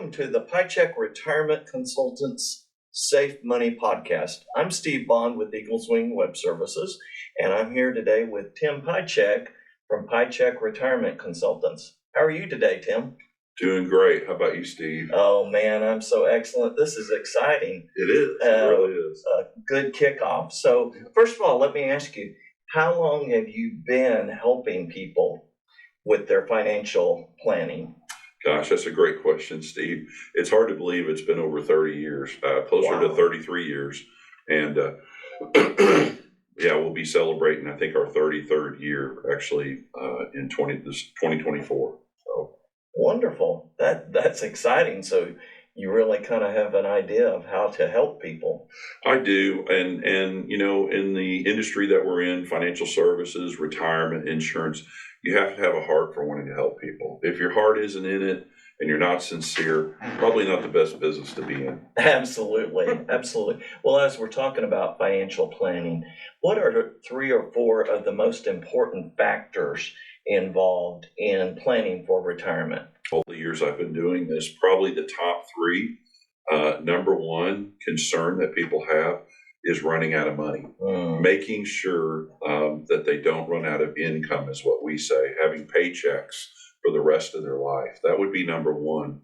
Welcome to the Piatchek Retirement Consultants Safe Money Podcast. I'm Steve Bond with Eagle Swing Web Services, and I'm here today with Tim Piatchek from Piatchek Retirement Consultants. How are you today, Tim? Doing great. How about you, Steve? Oh, man, I'm so excellent. This is exciting. It is. It really is. A good kickoff. So, first of all, let me ask you, how long have you been helping people with their financial planning? Gosh, that's a great question, Steve. It's hard to believe it's been over 30 years, closer to 33 years. And yeah, we'll be celebrating, I think, our 33rd year actually in 2024. So wonderful. That's exciting. So you really kind of have an idea of how to help people. I do. And you know, in the industry that we're in, financial services, retirement, insurance, you have to have a heart for wanting to help people. If your heart isn't in it and you're not sincere, probably not the best business to be in. Absolutely. Absolutely. Well, as we're talking about financial planning, what are 3 or 4 of the most important factors involved in planning for retirement? All the years I've been doing this, probably the top 3. Number one concern that people have is running out of money. Making sure that they don't run out of income is what we say, having paychecks for the rest of their life. That would be number one.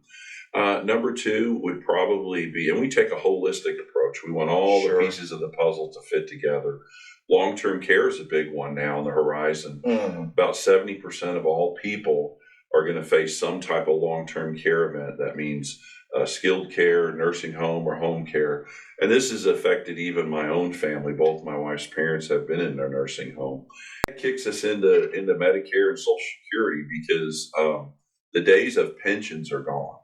Number 2 would probably be, and we take a holistic approach. We want all the pieces of the puzzle to fit together. Long-term care is a big one now on the horizon. About 70% of all people are going to face some type of long-term care event. That means skilled care, nursing home, or home care. And this has affected even my own family. Both my wife's parents have been in their nursing home. It kicks us into Medicare and Social Security because the days of pensions are gone.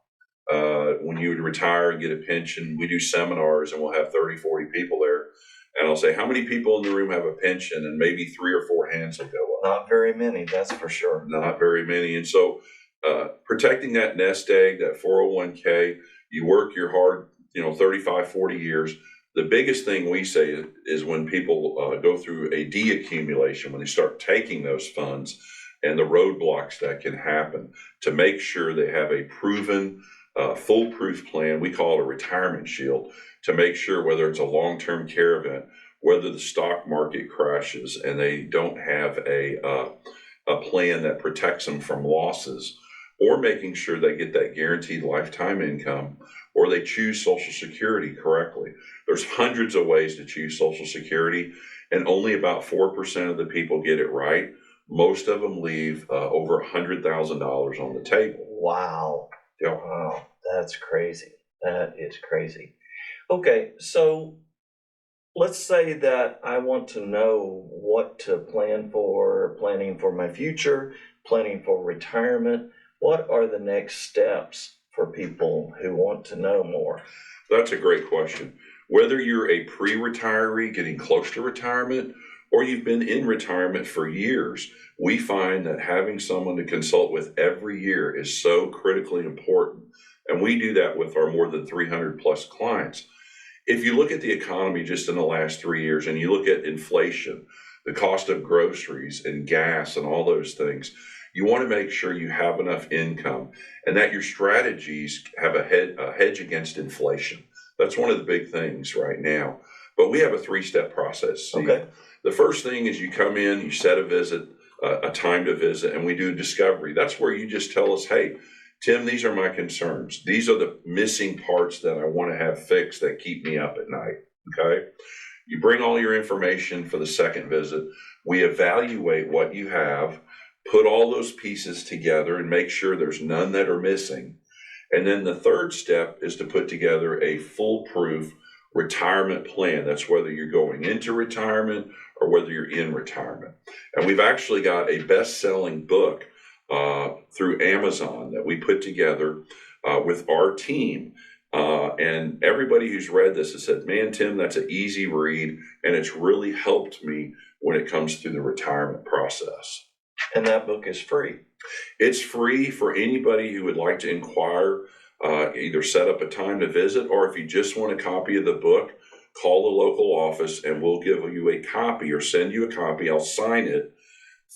When you would retire and get a pension, we do seminars and we'll have 30, 40 people there. And I'll say, how many people in the room have a pension? And maybe 3 or 4 hands will go up. Not very many, that's for sure. Not very many. And so protecting that nest egg, that 401k, you work your hard, 35, 40 years. The biggest thing we say is when people go through a deaccumulation, when they start taking those funds and the roadblocks that can happen, to make sure they have a proven, foolproof plan. We call it a retirement shield, to make sure whether it's a long-term care event, whether the stock market crashes and they don't have a plan that protects them from losses, or making sure they get that guaranteed lifetime income, or they choose Social Security correctly. There's hundreds of ways to choose Social Security, and only about 4% of the people get it right. Most of them leave over $100,000 on the table. Wow. Yep. Wow, that's crazy. That is crazy. Okay, so let's say that I want to know what to plan for, planning for my future, planning for retirement. What are the next steps for people who want to know more? That's a great question. Whether you're a pre-retiree getting close to retirement, or you've been in retirement for years, we find that having someone to consult with every year is so critically important. And we do that with our more than 300 plus clients. If you look at the economy just in the last 3 years and you look at inflation, the cost of groceries and gas and all those things, you want to make sure you have enough income and that your strategies have a hedge against inflation. That's one of the big things right now. But we have a 3-step process. Okay. The first thing is you come in, you set a visit, a time to visit, and we do discovery. That's where you just tell us, hey, Tim, these are my concerns. These are the missing parts that I want to have fixed that keep me up at night. Okay. You bring all your information for the second visit. We evaluate what you have, put all those pieces together and make sure there's none that are missing. And then the third step is to put together a foolproof retirement plan. That's whether you're going into retirement or whether you're in retirement. And we've actually got a best-selling book through Amazon that we put together with our team. And everybody who's read this has said, man, Tim, that's an easy read. And it's really helped me when it comes through the retirement process. And that book is free. It's free for anybody who would like to inquire, either set up a time to visit, or if you just want a copy of the book, call the local office and we'll give you a copy or send you a copy. I'll sign it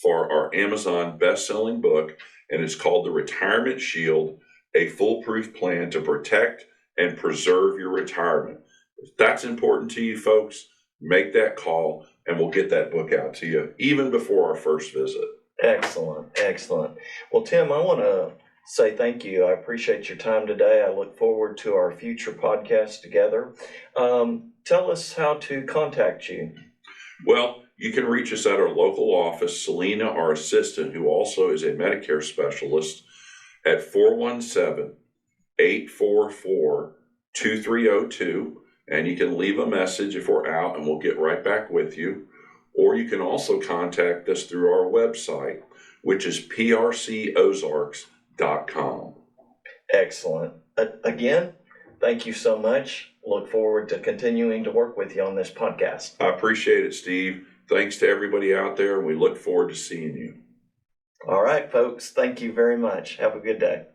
for our Amazon best-selling book, and it's called The Retirement Shield, a foolproof plan to protect and preserve your retirement. If that's important to you folks, make that call and we'll get that book out to you even before our first visit. Excellent, excellent. Well, Tim, I want to say thank you. I appreciate your time today. I look forward to our future podcasts together. Tell us how to contact you. Well, you can reach us at our local office. Selena, our assistant, who also is a Medicare specialist, at 417-844-2302. And you can leave a message if we're out and we'll get right back with you. Or you can also contact us through our website, which is prcozarks.com. Excellent. Again, thank you so much. Look forward to continuing to work with you on this podcast. I appreciate it, Steve. Thanks to everybody out there. We look forward to seeing you. All right, folks. Thank you very much. Have a good day.